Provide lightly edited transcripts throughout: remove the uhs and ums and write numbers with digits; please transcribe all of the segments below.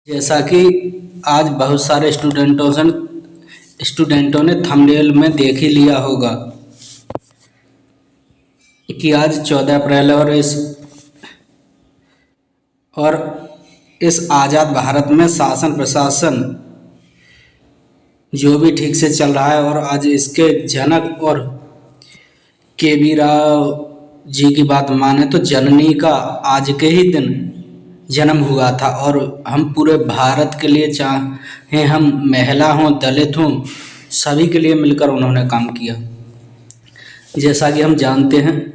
जैसा कि आज बहुत सारे स्टूडेंटों ने थंबनेल में देख ही लिया होगा कि आज 14 अप्रैल और इस आज़ाद भारत में शासन प्रशासन जो भी ठीक से चल रहा है। और आज इसके जनक और के.वी. राव जी की बात माने तो जननी का आज के ही दिन जन्म हुआ था। और हम पूरे भारत के लिए, चाहे हम महिला हों, दलित हों, सभी के लिए मिलकर उन्होंने काम किया। जैसा कि हम जानते हैं,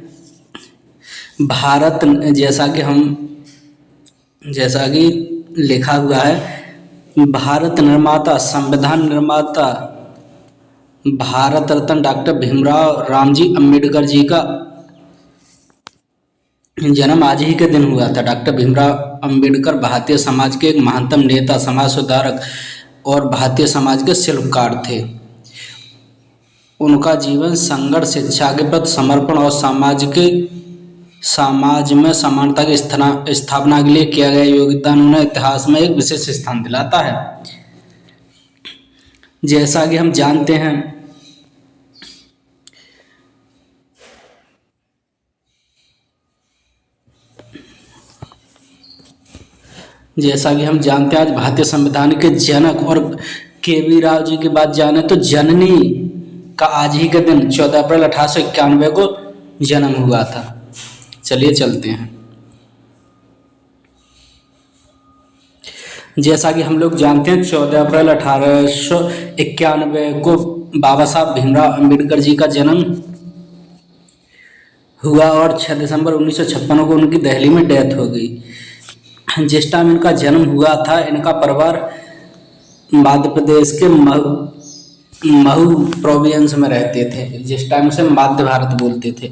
भारत जैसा कि लिखा हुआ है, भारत निर्माता, संविधान निर्माता, भारत रत्न डॉक्टर भीमराव रामजी अम्बेडकर जी का जन्म आज ही के दिन हुआ था। डॉक्टर भीमराव अम्बेडकर भारतीय समाज के एक महानतम नेता, समाज सुधारक और भारतीय समाज के शिल्पकार थे। उनका जीवन संघर्ष, शिक्षा के प्रति समर्पण और समाज में समानता की स्थापना के लिए किया गया योगदान उन्हें इतिहास में एक विशेष स्थान दिलाता है। जैसा कि हम जानते हैं, आज भारतीय संविधान के जनक और के.वी. राव जी की बात जाने तो जननी का आज ही के दिन 14 अप्रैल 1891 को जन्म हुआ था। चलिए चलते हैं। जैसा कि हम लोग जानते हैं, 14 अप्रैल 1891 को बाबा साहब भीमराव अम्बेडकर जी का जन्म हुआ और 6 दिसंबर 1956 को उनकी दिल्ली में डेथ हो गई। जिस टाइम इनका जन्म हुआ था, इनका परिवार मध्य प्रदेश के महू प्रोविंस में रहते थे, जिस टाइम से मध्य भारत बोलते थे।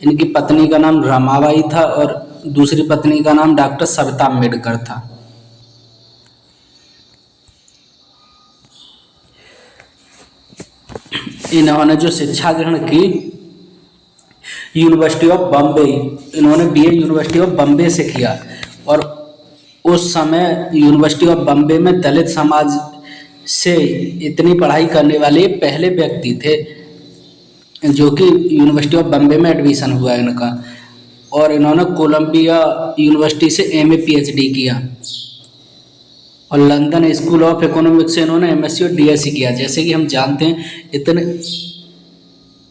इनकी पत्नी का नाम रमाबाई था और दूसरी पत्नी का नाम डॉक्टर सविता अम्बेडकर था। इन्होंने जो शिक्षा ग्रहण की, यूनिवर्सिटी ऑफ बॉम्बे, इन्होंने बीए यूनिवर्सिटी ऑफ बॉम्बे से किया। और उस समय यूनिवर्सिटी ऑफ बॉम्बे में दलित समाज से इतनी पढ़ाई करने वाले पहले व्यक्ति थे जो कि यूनिवर्सिटी ऑफ बॉम्बे में एडमिशन हुआ इनका। और इन्होंने कोलंबिया यूनिवर्सिटी से एमए पीएचडी किया और लंदन स्कूल ऑफ इकोनॉमिक्स से इन्होंने एमएससी और डीएससी किया। जैसे कि हम जानते हैं, इतने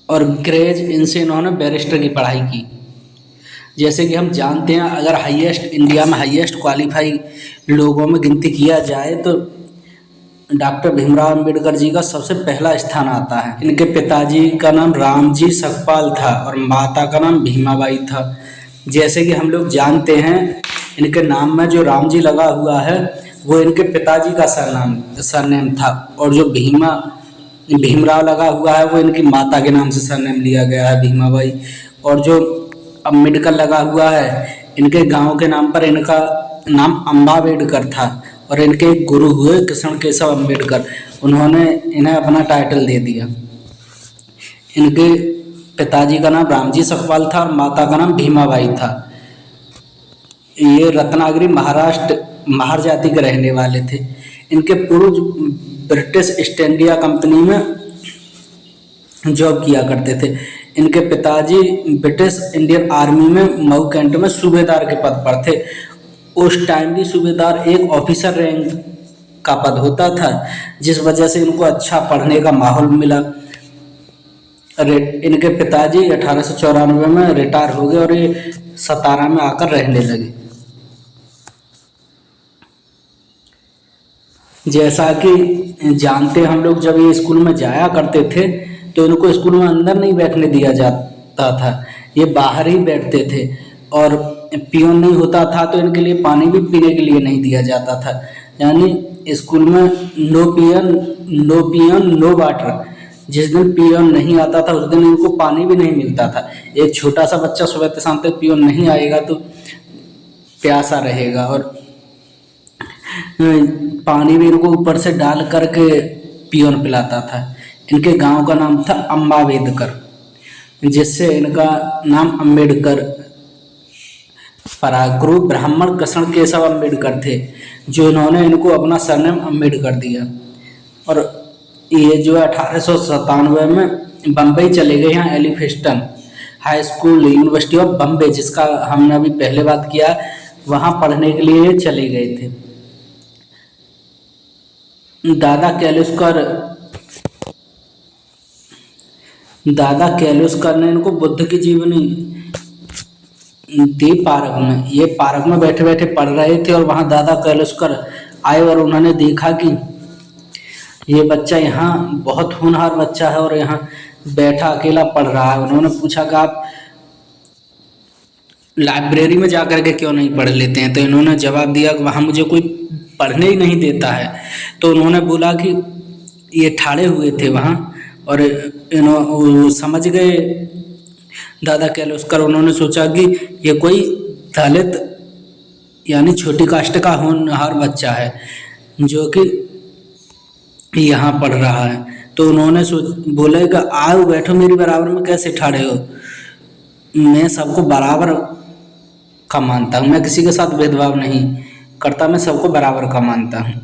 और ग्रेज इनसे इन्होंने बैरिस्टर की पढ़ाई की। जैसे कि हम जानते हैं, अगर इंडिया में हाईएस्ट क्वालिफाई लोगों में गिनती किया जाए तो डॉक्टर भीमराव अम्बेडकर जी का सबसे पहला स्थान आता है। इनके पिताजी का नाम रामजी सकपाल था और माता का नाम भीमाबाई था। जैसे कि हम लोग जानते हैं, इनके नाम में जो रामजी लगा हुआ है वो इनके पिताजी का सरनेम था, और जो भीमराव लगा हुआ है वो इनकी माता के नाम से सरनेम लिया गया है, भीमाबाई। और जो अम्बेडकर लगा हुआ है, इनके गांव के नाम पर इनका नाम अम्बावेडकर था। और इनके एक गुरु हुए कृष्ण केशव अम्बेडकर, उन्होंने इन्हें अपना टाइटल दे दिया। इनके पिताजी का नाम रामजी सकपाल था और माता का नाम भीमाबाई था। ये रत्नागिरी महाराष्ट्र महार जाति के रहने वाले थे। इनके पूर्व ब्रिटिश ईस्ट इंडिया कंपनी में जॉब किया करते थे। इनके पिताजी ब्रिटिश इंडियन आर्मी में मऊ कैंट में सूबेदार के पद पर थे। उस टाइम भी सूबेदार एक ऑफिसर रैंक का पद होता था, जिस वजह से इनको अच्छा पढ़ने का माहौल मिला। इनके पिताजी 1894 में रिटायर हो गए और ये सतारा में आकर रहने लगे। जैसा कि जानते हम लोग, जब ये स्कूल में जाया करते थे तो इनको स्कूल में अंदर नहीं बैठने दिया जाता था, ये बाहर ही बैठते थे। और पियोन नहीं होता था तो इनके लिए पानी भी पीने के लिए नहीं दिया जाता था। यानी स्कूल में नो पियन नो वाटर। जिस दिन पियोन नहीं आता था उस दिन इनको पानी भी नहीं मिलता था। एक छोटा सा बच्चा सुबह से शाम तक पियोन नहीं आएगा तो प्यासा रहेगा, और पानी भी इनको ऊपर से डाल करके पियोन पिलाता था। इनके गांव का नाम था अम्बावेदकर, जिससे इनका नाम अम्बेडकर पराक्रु ब्राह्मण कृष्ण केशव अम्बेडकर थे, जो इन्होंने इनको अपना सरनेम अम्बेडकर दिया। और ये जो है 1897 में बम्बई चले गए, यहाँ Elphinstone high school university of Bombay, जिसका हमने अभी पहले बात किया, वहाँ पढ़ने के लिए चले गए थे। दादा कैलुस्कर ने इनको बुद्ध की जीवनी दी पार्क में। ये पार्क में बैठे बैठे पढ़ रहे थे और वहाँ दादा कैलुस्कर आए और उन्होंने देखा कि ये बच्चा यहाँ बहुत होनहार बच्चा है और यहाँ बैठा अकेला पढ़ रहा है। उन्होंने पूछा कि आप लाइब्रेरी में जा कर के क्यों नहीं पढ़ लेते हैं? तो इन्होंने जवाब दिया कि वहाँ मुझे कोई पढ़ने ही नहीं देता है। तो उन्होंने बोला कि ये ठाड़े हुए थे वहाँ और वो समझ गए दादा कैलुस्कर। उन्होंने सोचा कि ये कोई दलित यानी छोटी कास्ट का होनहार बच्चा है जो कि यहाँ पढ़ रहा है। तो उन्होंने बोले कि आओ बैठो मेरी बराबर में, कैसे ठाड़े हो? मैं सबको बराबर का मानता हूँ, मैं किसी के साथ भेदभाव नहीं करता, मैं सबको बराबर का मानता हूँ।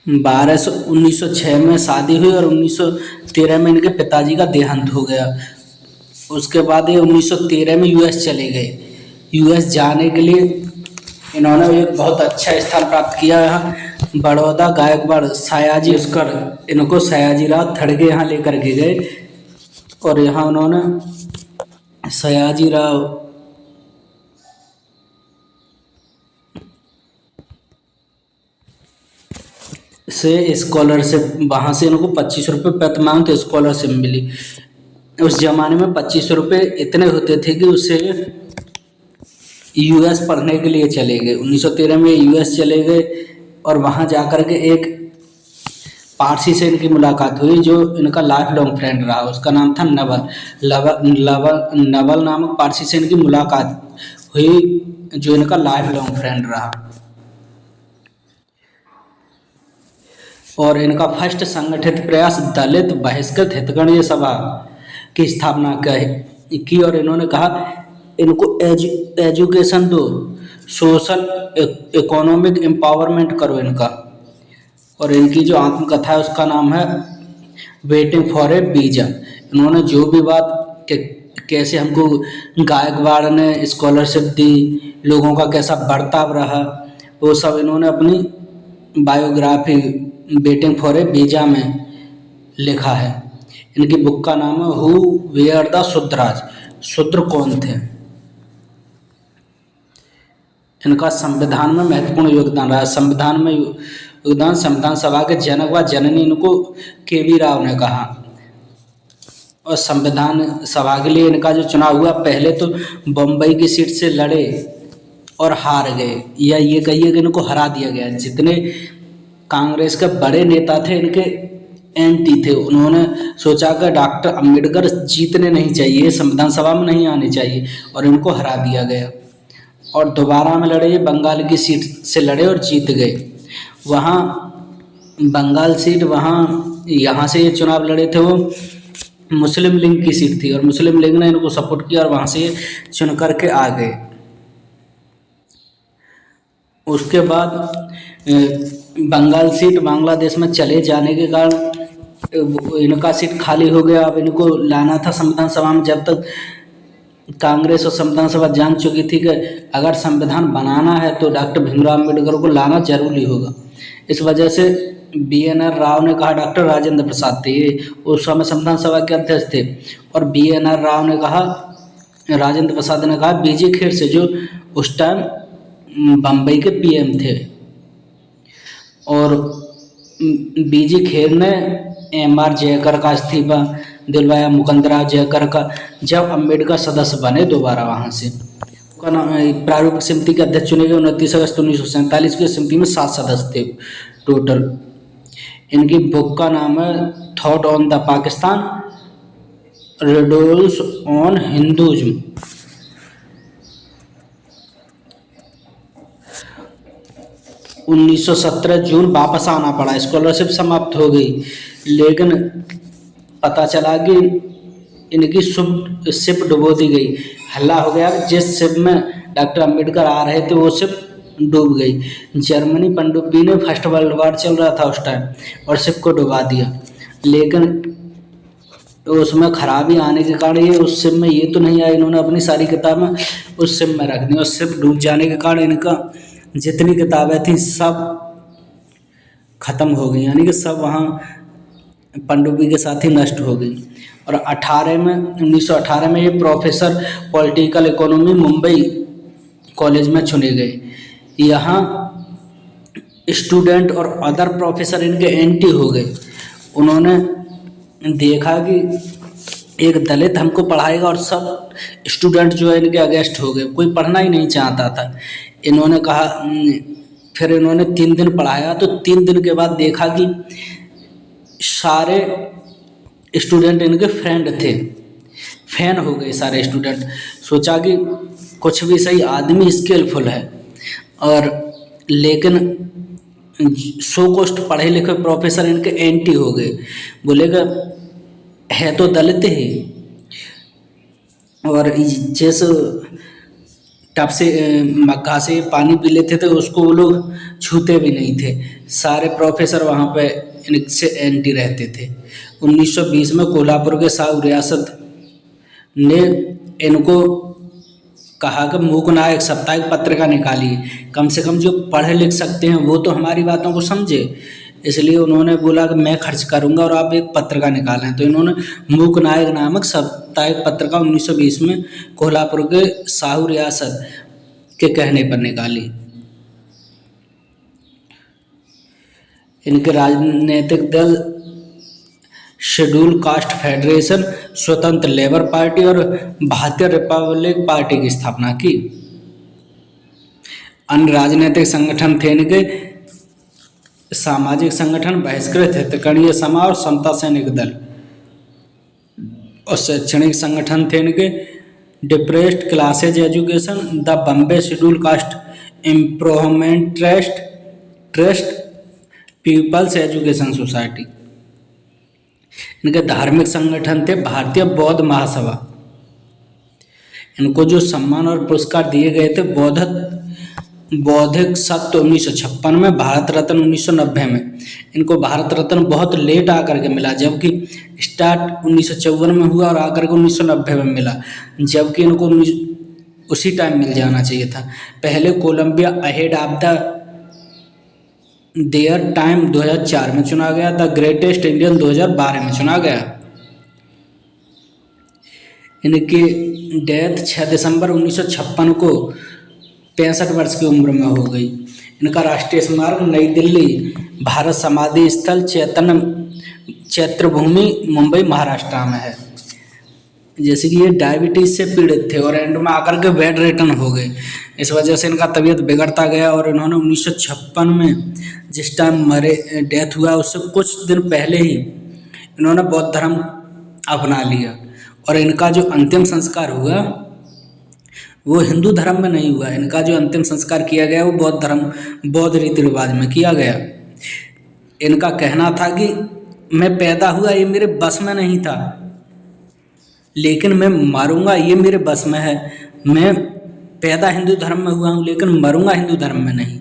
1906 में शादी हुई और 1913 में इनके पिताजी का देहांत हो गया। उसके बाद ये 1913 में यूएस चले गए। यूएस जाने के लिए इन्होंने एक बहुत अच्छा स्थान प्राप्त किया। यहाँ बड़ौदा गायकवाड़ सयाजी उसकर इनको सयाजीराव थड़गे यहाँ लेकर के गए और यहाँ उन्होंने सयाजीराव से स्कॉलरशिप, वहाँ से इनको 25 रुपये प्रति माह तो स्कॉलरशिप मिली। उस जमाने में 25 रुपये इतने होते थे कि उससे यूएस पढ़ने के लिए चले गए। 1913 में यूएस चले गए और वहाँ जाकर के एक पारसी से इनकी मुलाकात हुई जो इनका लाइफ लॉन्ग फ्रेंड रहा। उसका नाम था नवल नामक पारसी से इनकी मुलाकात हुई जो इनका लाइफ लॉन्ग फ्रेंड रहा। और इनका फर्स्ट संगठित प्रयास दलित बहिष्कृत हितगणीय सभा की स्थापना की और इन्होंने कहा इनको एजुकेशन दो, सोशल इकोनॉमिक एम्पावरमेंट करो इनका। और इनकी जो आत्मकथा है उसका नाम है वेटिंग फॉर ए वीजा। इन्होंने जो भी बात कैसे हमको गायकवाड़ ने स्कॉलरशिप दी, लोगों का कैसा बर्ताव रहा, वो सब इन्होंने अपनी biography waiting for A visa में लिखा है। इनकी बुक का नाम है हु वेयर द शूद्राज, शूद्र कौन थे। इनका संविधान में महत्वपूर्ण योगदान रहा। संविधान में योगदान संविधान सभा के जनक व जननी इनको केवी राव ने कहा। और संविधान सभा के लिए इनका जो चुनाव हुआ, पहले तो बम्बई की सीट से लड़े और हार गए, या ये कहिए कि इनको हरा दिया गया। जितने कांग्रेस के बड़े नेता थे इनके एंटी थे। उन्होंने सोचा कि डॉक्टर अम्बेडकर जीतने नहीं चाहिए, संविधान सभा में नहीं आने चाहिए, और इनको हरा दिया गया। और दोबारा में लड़े, बंगाल की सीट से लड़े और जीत गए। वहाँ बंगाल सीट, वहाँ यहाँ से ये चुनाव लड़े थे वो मुस्लिम लीग की सीट थी और मुस्लिम लीग ने इनको सपोर्ट किया और वहाँ से ये चुन करके आ गए। उसके बाद बंगाल सीट बांग्लादेश में चले जाने के कारण इनका सीट खाली हो गया। अब इनको लाना था संविधान सभा में। जब तक कांग्रेस और संविधान सभा जान चुकी थी कि अगर संविधान बनाना है तो डॉक्टर भीमराव अम्बेडकर को लाना जरूरी होगा। इस वजह से BNR राव ने कहा, डॉक्टर राजेंद्र प्रसाद थे उस समय संविधान सभा के अध्यक्ष थे, और BNR राव ने कहा, राजेंद्र प्रसाद ने कहा BG खेर से, जो उस टाइम बम्बई के PM थे। और BG खेर ने MR जयकर का इस्तीफा दिलवाया, मुकुंदराव जयकर का, जब अम्बेडकर सदस्य बने दोबारा वहाँ से। उनका नाम प्रारूपिक समिति के अध्यक्ष चुने गए। 29 अगस्त 1947 की समिति में 7 सदस्य थे टोटल। इनकी बुक का नाम है thought on the Pakistan, riddles on Hinduism. 1917 जून वापस आना पड़ा, स्कॉलरशिप समाप्त हो गई, लेकिन पता चला कि इनकी शिप डुबो दी गई। हल्ला हो गया कि जिस शिप में डॉक्टर अम्बेडकर आ रहे थे वो शिप डूब गई। जर्मनी पनडुब्बी ने फर्स्ट वर्ल्ड वॉर चल रहा था उस टाइम, और शिप को डुबा दिया। लेकिन उसमें खराबी आने के कारण ये उस शिप में ये तो नहीं आया, इन्होंने अपनी सारी किताबें उस शिप में रख दी, और शिप डूब जाने के कारण इनका जितनी किताबें थी सब खत्म हो गई, यानी कि सब वहाँ पनडुब्बी के साथ ही नष्ट हो गई। और 1918 में ये professor political economy Mumbai college में चुने गए। यहाँ स्टूडेंट और अदर प्रोफेसर इनके एंटी हो गए। उन्होंने देखा कि एक दलित हमको पढ़ाएगा, और सब स्टूडेंट जो है इनके अगेंस्ट हो गए, कोई पढ़ना ही नहीं चाहता था। इन्होंने कहा, फिर इन्होंने 3 दिन पढ़ाया, तो 3 दिन के बाद देखा कि सारे स्टूडेंट इनके फ्रेंड थे, फैन हो गए सारे स्टूडेंट। सोचा कि कुछ भी सही, आदमी स्किलफुल है। और लेकिन सो कोस्ट पढ़े लिखे प्रोफेसर इनके एंटी हो गए, बोलेगा है तो दलित ही, और जिस टब से मग्गा से पानी पी लेते थे उसको वो लोग छूते भी नहीं थे। सारे प्रोफेसर वहाँ पे इनसे एंटी रहते थे। 1920 में कोल्हापुर के साहू रियासत ने इनको कहा कि मूकनायक साप्ताहिक पत्रिका निकालिए, कम से कम जो पढ़े लिख सकते हैं वो तो हमारी बातों को समझे। इसलिए उन्होंने बोला कि मैं खर्च करूंगा और आप एक पत्रिका निकालें। तो इन्होंने मूकनायक नामक साप्ताहिक पत्रिका 1920 में कोल्हापुर के साहू रियासत के कहने पर निकाली। इनके राजनीतिक दल शेड्यूल कास्ट फेडरेशन, स्वतंत्र लेबर पार्टी और भारतीय रिपब्लिक पार्टी की स्थापना की। अन्य राजनीतिक संगठन थे इनके सामाजिक संगठन, बहिष्कृत हितकर्णीय समाज और समता सैनिक दल। और शैक्षणिक संगठन थे इनके depressed classes education, the Bombay schedule caste improvement trust, people's education society. इनके धार्मिक संगठन थे भारतीय बौद्ध महासभा। इनको जो सम्मान और पुरस्कार दिए गए थे बौद्धिक सत्व 1956 में, भारत रत्न 1990 में। इनको भारत रत्न बहुत लेट आकर के मिला, जबकि स्टार्ट 1954 में हुआ और आकर के 1990 में मिला, जबकि इनको उसी टाइम मिल जाना चाहिए था। पहले Columbia ahead of the their time 2004 में चुना गया, द ग्रेटेस्ट इंडियन 2012 में चुना गया। इनकी डेथ 6 दिसंबर 1956 को 65 वर्ष की उम्र में हो गई। इनका राष्ट्रीय स्मारक नई दिल्ली भारत समाधि स्थल चैत्रभूमि मुंबई महाराष्ट्र में है। जैसे कि ये डायबिटीज़ से पीड़ित थे और एंड में आकर के बेड रिटर्न हो गए, इस वजह से इनका तबीयत बिगड़ता गया। और इन्होंने 1956 में जिस टाइम डेथ हुआ उससे कुछ दिन पहले ही इन्होंने बौद्ध धर्म अपना लिया। और इनका जो अंतिम संस्कार हुआ वो हिंदू धर्म में नहीं हुआ, इनका जो अंतिम संस्कार किया गया वो बौद्ध रीति रिवाज में किया गया। इनका कहना था कि मैं पैदा हुआ ये मेरे बस में नहीं था, लेकिन मैं मरूंगा ये मेरे बस में है। मैं पैदा हिंदू धर्म में हुआ हूँ लेकिन मरूंगा हिंदू धर्म में नहीं।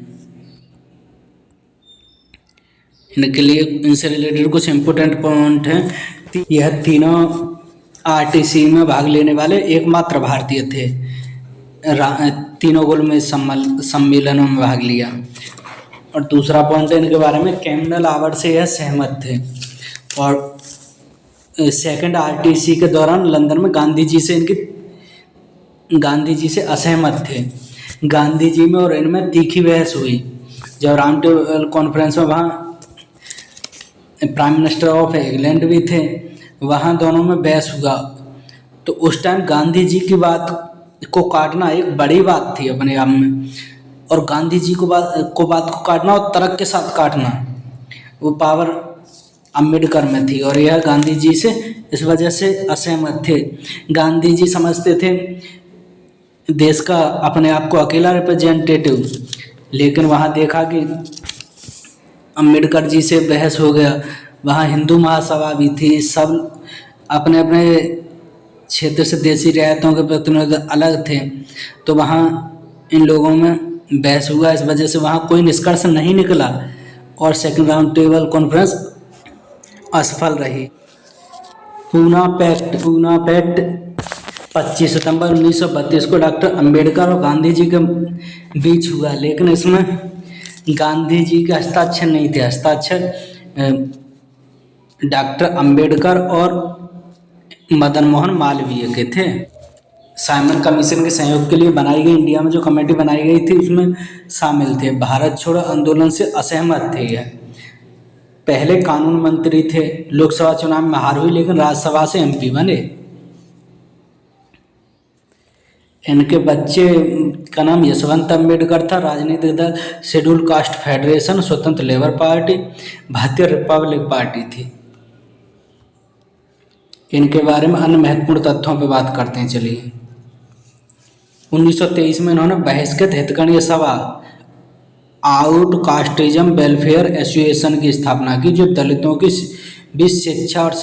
इनके लिए इनसे रिलेटेड कुछ इम्पोर्टेंट पॉइंट हैं। यह तीनों आरटीसी में भाग लेने वाले एकमात्र भारतीय थे, तीनों गोलमेज सम्मेलनों में भाग लिया। और दूसरा पॉइंट है इनके बारे में, कैमनल आवर से यह सहमत थे। और सेकंड आरटीसी के दौरान लंदन में गांधी जी से असहमत थे। गांधी जी में और इनमें तीखी बहस हुई। जब राउंड टेबल कॉन्फ्रेंस में वहाँ प्राइम मिनिस्टर ऑफ इंग्लैंड भी थे, वहाँ दोनों में बहस हुआ। तो उस टाइम गांधी जी की बात को काटना एक बड़ी बात थी अपने आप में, और गांधी जी को बात को काटना और तर्क के साथ काटना वो पावर अम्बेडकर में थी। और यह गांधी जी से इस वजह से असहमत थे। गांधी जी समझते थे देश का अपने आप को अकेला रिप्रेजेंटेटिव, लेकिन वहाँ देखा कि अम्बेडकर जी से बहस हो गया। वहाँ हिंदू महासभा भी थी, सब अपने अपने क्षेत्र से देशी रियायतों के प्रतिनिधि अलग थे, तो वहाँ इन लोगों में बहस हुआ। इस वजह से वहाँ कोई निष्कर्ष नहीं निकला और सेकंड राउंड टेबल कॉन्फ्रेंस असफल रही। पूना पैक्ट 25 सितंबर 1932 को डॉक्टर अंबेडकर और गांधी जी के बीच हुआ, लेकिन इसमें गांधी जी के हस्ताक्षर नहीं थे। हस्ताक्षर डॉक्टर अंबेडकर और मदन मोहन मालवीय के थे। साइमन कमीशन के सहयोग के लिए बनाई गई इंडिया में जो कमेटी बनाई गई थी उसमें शामिल थे। भारत छोड़ो आंदोलन से असहमत थे यह। पहले कानून मंत्री थे, लोकसभा चुनाव में हार हुई लेकिन राज्यसभा से एमपी बने। इनके बच्चे का नाम यशवंत अंबेडकर था। राजनीतिक दल शेड्यूल कास्ट फेडरेशन, स्वतंत्र लेबर पार्टी, भारतीय रिपब्लिक पार्टी थी। इनके बारे में अन्य महत्वपूर्ण तथ्यों पर बात करते हैं। चलिए, 1923 में इन्होंने बहिष्कृत हितगणीय सभा आउटकास्टिज्म वेलफेयर एसोसिएशन की स्थापना की, जो दलितों की बीच शिक्षा और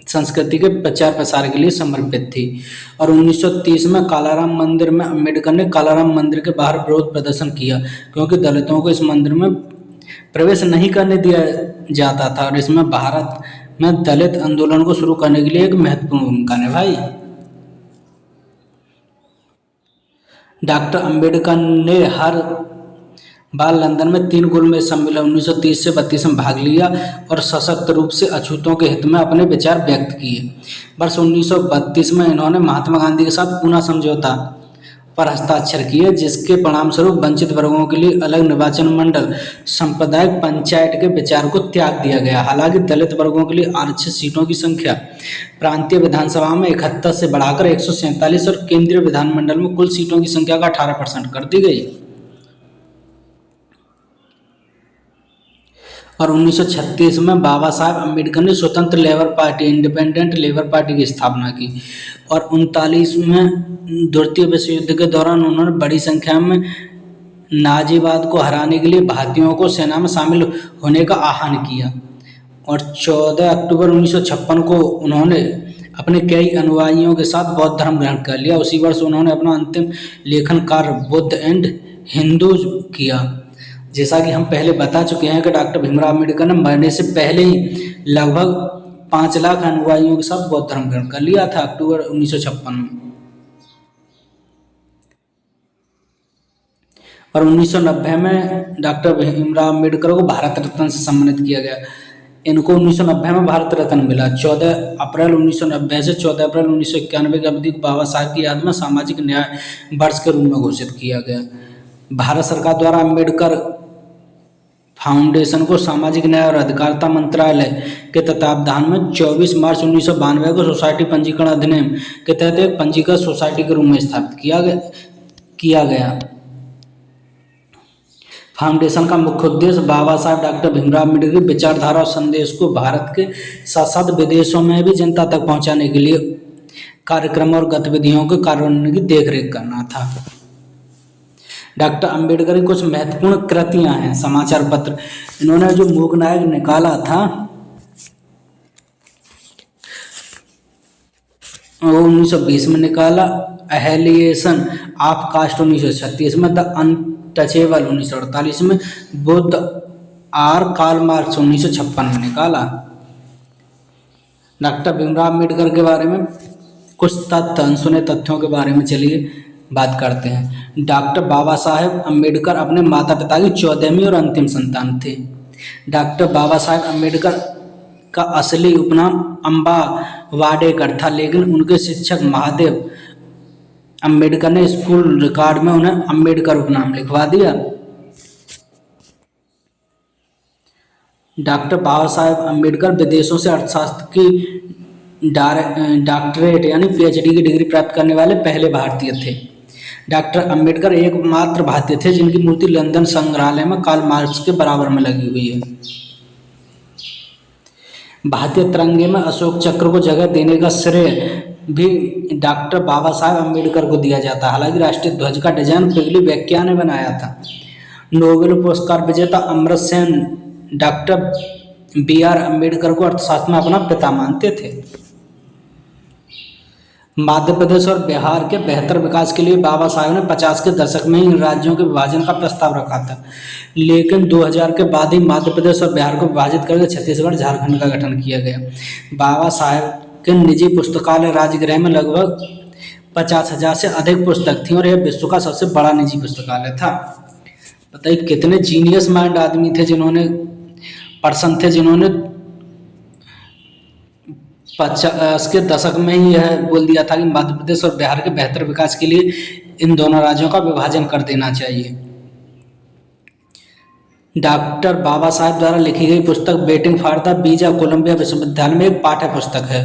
संस्कृति के प्रचार प्रसार के लिए समर्पित थी। और 1930 में कालाराम मंदिर में अम्बेडकर ने कालाराम मंदिर के बाहर विरोध प्रदर्शन किया, क्योंकि दलितों को इस मंदिर में प्रवेश नहीं करने दिया जाता था और इसमें भारत में दलित आंदोलन को शुरू करने के लिए एक महत्वपूर्ण भूमिका निभाई। डॉक्टर अंबेडकर ने हर बार लंदन में 3 गोलमेज सम्मेलन 1930 से 32 में भाग लिया और सशक्त रूप से अछूतों के हित में अपने विचार व्यक्त किए। वर्ष 1932 में इन्होंने महात्मा गांधी के साथ पूना समझौता पर हस्ताक्षर किए, जिसके परिणामस्वरूप वंचित वर्गों के लिए अलग निर्वाचन मंडल, सांप्रदायिक पंचायत के विचार को त्याग दिया गया। हालांकि दलित वर्गों के लिए आरक्षित सीटों की संख्या प्रांतीय विधानसभा में 71 से बढ़ाकर 147 और केंद्रीय विधानमंडल में कुल सीटों की संख्या का 18% कर दी गई। और 1936 में बाबा साहेब अम्बेडकर ने स्वतंत्र labour party, independent labour party की स्थापना की। और 39 में द्वितीय विश्व युद्ध के दौरान उन्होंने बड़ी संख्या में नाजीवाद को हराने के लिए भारतीयों को सेना में शामिल होने का आह्वान किया। और 14 अक्टूबर 1956 को उन्होंने अपने कई अनुयायियों के साथ बौद्ध धर्म ग्रहण कर लिया। उसी वर्ष उन्होंने अपना अंतिम लेखन कार्य बुद्ध एंड हिंदूज किया। जैसा कि हम पहले बता चुके हैं कि डॉक्टर भीमराव अम्बेडकर ने मरने से पहले ही लगभग 5 लाख अनुयायियों के साथ बौद्ध धर्म ग्रहण कर लिया था अक्टूबर 1956 में। और 1990 में डॉक्टर भीमराव अम्बेडकर को भारत रत्न से सम्मानित किया गया। इनको 1990 में भारत रत्न मिला। 14 अप्रैल 1990 से 14 अप्रैल 1991 की अवधि को बाबा साहब की याद में सामाजिक न्याय वर्ष के रूप में घोषित किया गया। भारत सरकार द्वारा अम्बेडकर फाउंडेशन को सामाजिक न्याय और अधिकारिता मंत्रालय के तत्वावधान में 24 मार्च 1992 को सोसाइटी पंजीकरण अधिनियम के तहत एक पंजीकृत सोसाइटी के रूप में स्थापित किया गया। फाउंडेशन का मुख्य उद्देश्य बाबा साहब डॉक्टर भीमराव अम्बेडकर की विचारधारा और संदेश को भारत के साथ साथ विदेशों में भी जनता तक पहुंचाने के लिए कार्यक्रम और गतिविधियों के कार्यान्वयन की देखरेख करना था। डॉक्टर अंबेडकर की कुछ महत्वपूर्ण कृतियां हैं। समाचार पत्र, इन्होंने जो मूक नायक निकाला था वो 1920 में निकाला, अहेलिएशन ऑफ कास्ट 1936 में, द अनटचेबल 1948 में, बुद्ध आर कार्ल मार्क्स 1956 में निकाला। डॉक्टर भीमराव अम्बेडकर के बारे में कुछ तथ्य, अनसुने तथ्यों के बारे में चलिए बात करते हैं। डॉक्टर बाबा साहेब अम्बेडकर अपने माता पिता की 14वीं और अंतिम संतान थे। डॉक्टर बाबा साहेब अम्बेडकर का असली उपनाम अम्बा वाडेकर था, लेकिन उनके शिक्षक महादेव अम्बेडकर ने स्कूल रिकॉर्ड में उन्हें अम्बेडकर उपनाम लिखवा दिया। डॉक्टर बाबा साहेब अम्बेडकर विदेशों से अर्थशास्त्र की डॉक्टरेट यानी पीएचडी की डिग्री प्राप्त करने वाले पहले भारतीय थे। डॉक्टर अंबेडकर एकमात्र भारतीय थे जिनकी मूर्ति लंदन संग्रहालय में कार्ल मार्क्स के बराबर में लगी हुई है। भारतीय तिरंगे में अशोक चक्र को जगह देने का श्रेय भी डॉक्टर बाबा साहेब अम्बेडकर को दिया जाता है। हालांकि राष्ट्रीय ध्वज का डिजाइन पिघली व्याख्या ने बनाया था। नोबेल पुरस्कार विजेता Amartya Sen doctor B R Ambedkar को अर्थशास्त्र में अपना पिता मानते थे। मध्य प्रदेश और बिहार के बेहतर विकास के लिए बाबा साहेब ने 50 के दशक में ही इन राज्यों के विभाजन का प्रस्ताव रखा था, लेकिन 2000 के बाद ही मध्य प्रदेश और बिहार को विभाजित करके छत्तीसगढ़ झारखंड का गठन किया गया। बाबा साहेब के निजी पुस्तकालय राजगृह में लगभग 50,000 से अधिक पुस्तक थी और यह विश्व का सबसे बड़ा निजी पुस्तकालय था। बताइए कितने जीनियस माइंड आदमी थे, पर्सन थे जिन्होंने 50 के दशक में ही यह बोल दिया था कि मध्य प्रदेश और बिहार के बेहतर विकास के लिए इन दोनों राज्यों का विभाजन कर देना चाहिए। डॉक्टर बाबा साहेब द्वारा लिखी गई पुस्तक waiting for the visa Columbia विश्वविद्यालय में एक पाठ्य पुस्तक है।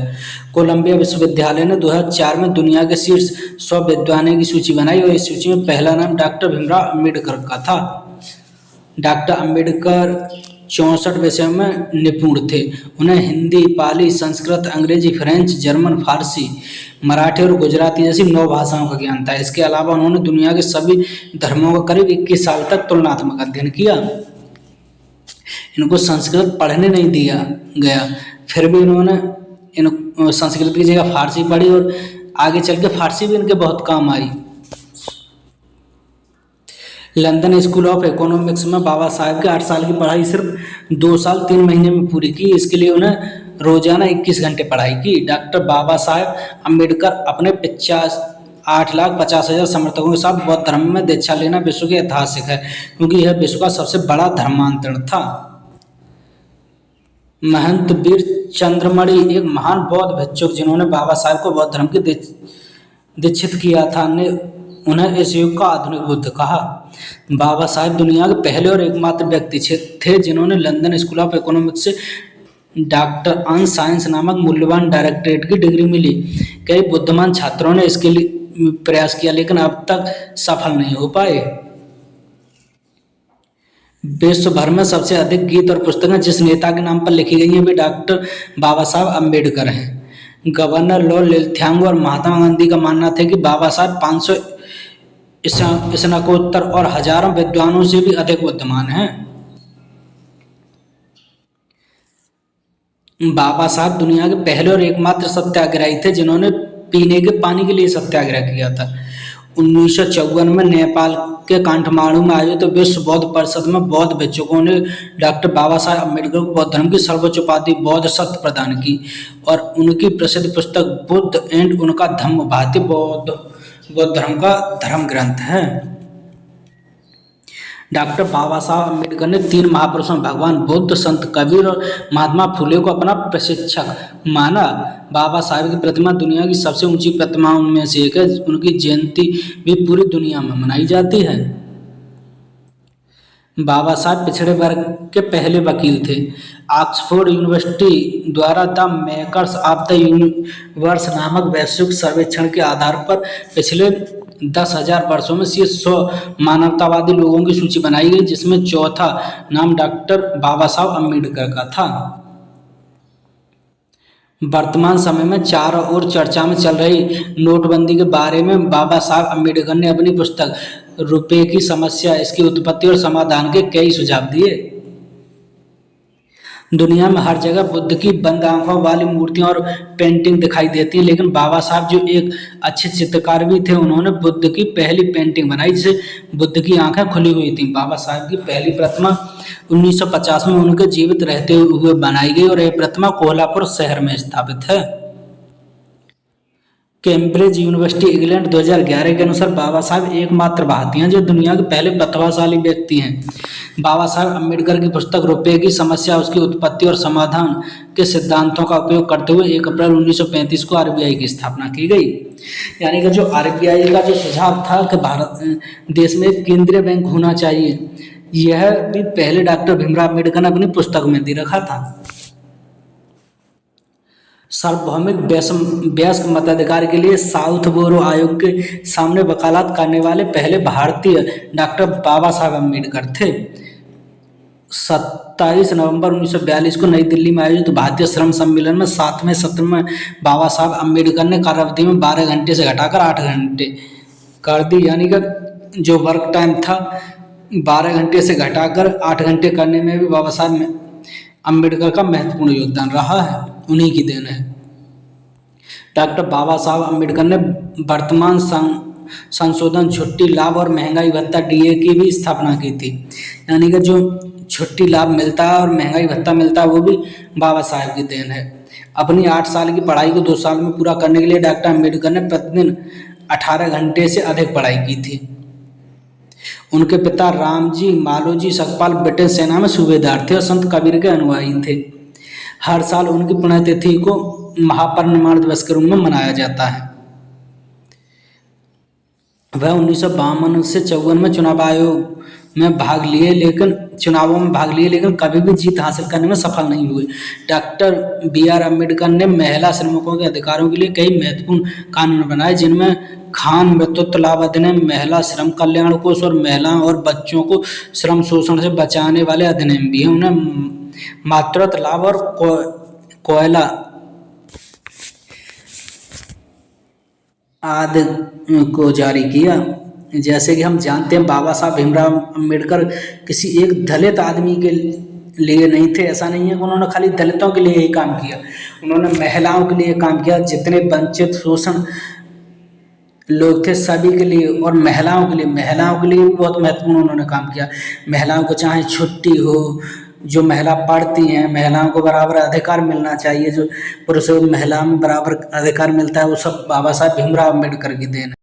कोलंबिया विश्वविद्यालय ने 2004 में दुनिया के शीर्ष 100 विद्वानों की सूची बनाई और इस सूची में पहला नाम डॉक्टर भीमराव अम्बेडकर का था। डॉक्टर अम्बेडकर 64 विषयों में निपुण थे। उन्हें हिंदी, पाली, संस्कृत, अंग्रेजी, फ्रेंच, जर्मन, फारसी, मराठी और गुजराती जैसी 9 भाषाओं का ज्ञान था। इसके अलावा उन्होंने दुनिया के सभी धर्मों का करीब 21 साल तक तुलनात्मक अध्ययन किया। इनको संस्कृत पढ़ने नहीं दिया गया, फिर भी इन्होंने संस्कृत की जगह फारसी पढ़ी और आगे चल के फारसी भी इनके बहुत काम आई। लंदन स्कूल ऑफ इकोनॉमिक्स में बाबा साहेब के 8 साल की पढ़ाई सिर्फ 2 साल 3 महीने में पूरी की। इसके लिए उन्हें रोजाना 21 घंटे पढ़ाई की। डॉक्टर बाबा साहेब अम्बेडकर अपने 8,50,000 समर्थकों के साथ बौद्ध धर्म में दीक्षा लेना विश्व के ऐतिहासिक है, क्योंकि यह विश्व का सबसे बड़ा धर्मांतरण था। महंत वीर चंद्रमणि एक महान बौद्ध भिक्षुक जिन्होंने बाबा साहेब को बौद्ध धर्म की दीक्षित किया था, ने उन्हें इस युग का आधुनिक बुद्ध कहा। बाबा साहेब दुनिया के पहले और एकमात्र व्यक्ति थे जिन्होंने लंदन स्कूल ऑफ इकोनॉमिक्स से डॉक्टर ऑन साइंस नामक मूल्यवान डॉक्टरेट की डिग्री मिली। कई बुद्धिमान छात्रों ने इसके लिए प्रयास किया, लेकिन अब तक सफल नहीं हो पाए। विश्व भर में सबसे अधिक गीत और पुस्तकें जिस नेता के नाम पर लिखी गई हैं वे डॉक्टर बाबा साहब अम्बेडकर हैं। गवर्नर लॉर्ड लिथियांग और महात्मा गांधी का मानना था कि बाबा साहब 500 स्नातकोत्तर और हजारों विद्वानों से भी अधिक बुद्धिमान हैं। बाबा साहब दुनिया के पहले और एकमात्र सत्याग्रही थे जिन्होंने पीने के पानी के लिए सत्याग्रह किया था। 1954 में नेपाल के काठमांडू में आयोजित तो विश्व बौद्ध परिषद में बौद्ध भिक्षुकों ने डॉक्टर बाबा साहब अम्बेडकर को बौद्ध धर्म की सर्वोच्च उपाधि बौद्ध शक्त प्रदान की और उनकी प्रसिद्ध पुस्तक बुद्ध एंड उनका धम्म भारतीय बौद्ध धर्म का धर्म ग्रंथ है। डॉक्टर बाबा साहब अम्बेडकर ने 3 महापुरुषों भगवान बुद्ध, संत कबीर और महात्मा फुले को अपना प्रशिक्षक माना। बाबा साहब की प्रतिमा दुनिया की सबसे ऊंची प्रतिमाओं में से एक है। उनकी जयंती भी पूरी दुनिया में मनाई जाती है। बाबा साहब पिछड़े वर्ग के पहले वकील थे। ऑक्सफोर्ड यूनिवर्सिटी द्वारा the makers of the universe नामक वैश्विक सर्वेक्षण के आधार पर पिछले 10,000 वर्षों में शीर्ष 100 मानवतावादी लोगों की सूची बनाई गई, जिसमें चौथा नाम डॉक्टर बाबा साहब अम्बेडकर का था। वर्तमान समय में चारों ओर चर्चा में चल रही नोटबंदी के बारे में बाबा साहब अम्बेडकर ने अपनी पुस्तक रुपये की समस्या, इसकी उत्पत्ति और समाधान के कई सुझाव दिए। दुनिया में हर जगह बुद्ध की बंद आंखों वाली मूर्तियां और पेंटिंग दिखाई देती हैं, लेकिन बाबा साहब जो एक अच्छे चित्रकार भी थे, उन्होंने बुद्ध की पहली पेंटिंग बनाई जिसे बुद्ध की आंखें खुली हुई थी। बाबा साहब की पहली प्रतिमा 1950 में उनके जीवित रहते हुए बनाई गई और यह प्रतिमा कोल्हापुर शहर में स्थापित है। कैम्ब्रिज यूनिवर्सिटी इंग्लैंड 2011 के अनुसार बाबा साहब एकमात्र भारतीय हैं जो दुनिया के पहले प्रतिभाशाली व्यक्ति हैं। बाबा साहब अम्बेडकर की पुस्तक रुपये की समस्या, उसकी उत्पत्ति और समाधान के सिद्धांतों का उपयोग करते हुए 1 अप्रैल 1935 को आरबीआई की स्थापना की गई। यानी कि जो आरबीआई का जो सुझाव था कि भारत देश में एक केंद्रीय बैंक होना चाहिए, यह भी पहले डॉक्टर भीमराव अम्बेडकर ने अपनी पुस्तक में दे रखा था। सार्वभौमिक वयस्क मताधिकार के लिए साउथ बोरो आयोग के सामने वकालत करने वाले पहले भारतीय डॉक्टर बाबा साहब अम्बेडकर थे। 27 नवंबर 1942 को नई दिल्ली में आयोजित भारतीय श्रम सम्मेलन में 7वें सत्र में बाबा साहब अम्बेडकर ने कार्यावधि में 12 घंटे से घटाकर 8 घंटे कर दी। यानी कि जो वर्क टाइम था 12 घंटे से घटाकर 8 घंटे करने में भी बाबा साहब अम्बेडकर का महत्वपूर्ण योगदान रहा है, उन्हीं की देन है। डॉक्टर बाबा साहब अम्बेडकर ने वर्तमान संशोधन छुट्टी लाभ और महंगाई भत्ता डीए की भी स्थापना की थी। यानी कि जो छुट्टी लाभ मिलता है और महंगाई भत्ता मिलता है वो भी बाबा साहब की देन है। अपनी 8 साल की पढ़ाई को 2 साल में पूरा करने के लिए डॉक्टर अम्बेडकर ने प्रतिदिन 18 घंटे से अधिक पढ़ाई की थी। उनके पिता रामजी मालोजी सकपाल ब्रिटिश सेना में सूबेदार थे और संत कबीर के अनुयायी थे। हर साल उनकी पुण्यतिथि को महापरिनिर्वाण दिवस के रूप में मनाया जाता है। वह 1952 से 54 में चुनावों में भाग लिए लेकिन कभी भी जीत हासिल करने में सफल नहीं हुए। डॉक्टर BR अम्बेडकर ने महिला श्रमिकों के अधिकारों के लिए कई महत्वपूर्ण कानून बनाए, जिनमें खान मृतत्व लाभ अधिनियम, महिला श्रम कल्याण कोष और महिलाओं और बच्चों को श्रम शोषण से बचाने वाले अधिनियम भी हैं। उन्हें मातृत्व लाभ और कोयला आदि को जारी किया। जैसे कि हम जानते हैं बाबा साहब भीमराव अम्बेडकर किसी एक दलित आदमी के लिए नहीं थे। ऐसा नहीं है कि उन्होंने खाली दलितों के लिए ही काम किया, उन्होंने महिलाओं के लिए काम किया, जितने वंचित शोषण लोग थे सभी के लिए, और महिलाओं के लिए भी बहुत महत्वपूर्ण उन्होंने काम किया। महिलाओं को चाहे छुट्टी हो, जो महिला पढ़ती हैं महिलाओं को बराबर अधिकार मिलना चाहिए, जो पुरुषों महिलाओं में बराबर अधिकार मिलता है, वो सब बाबा साहब भीमराव अम्बेडकर की देन है।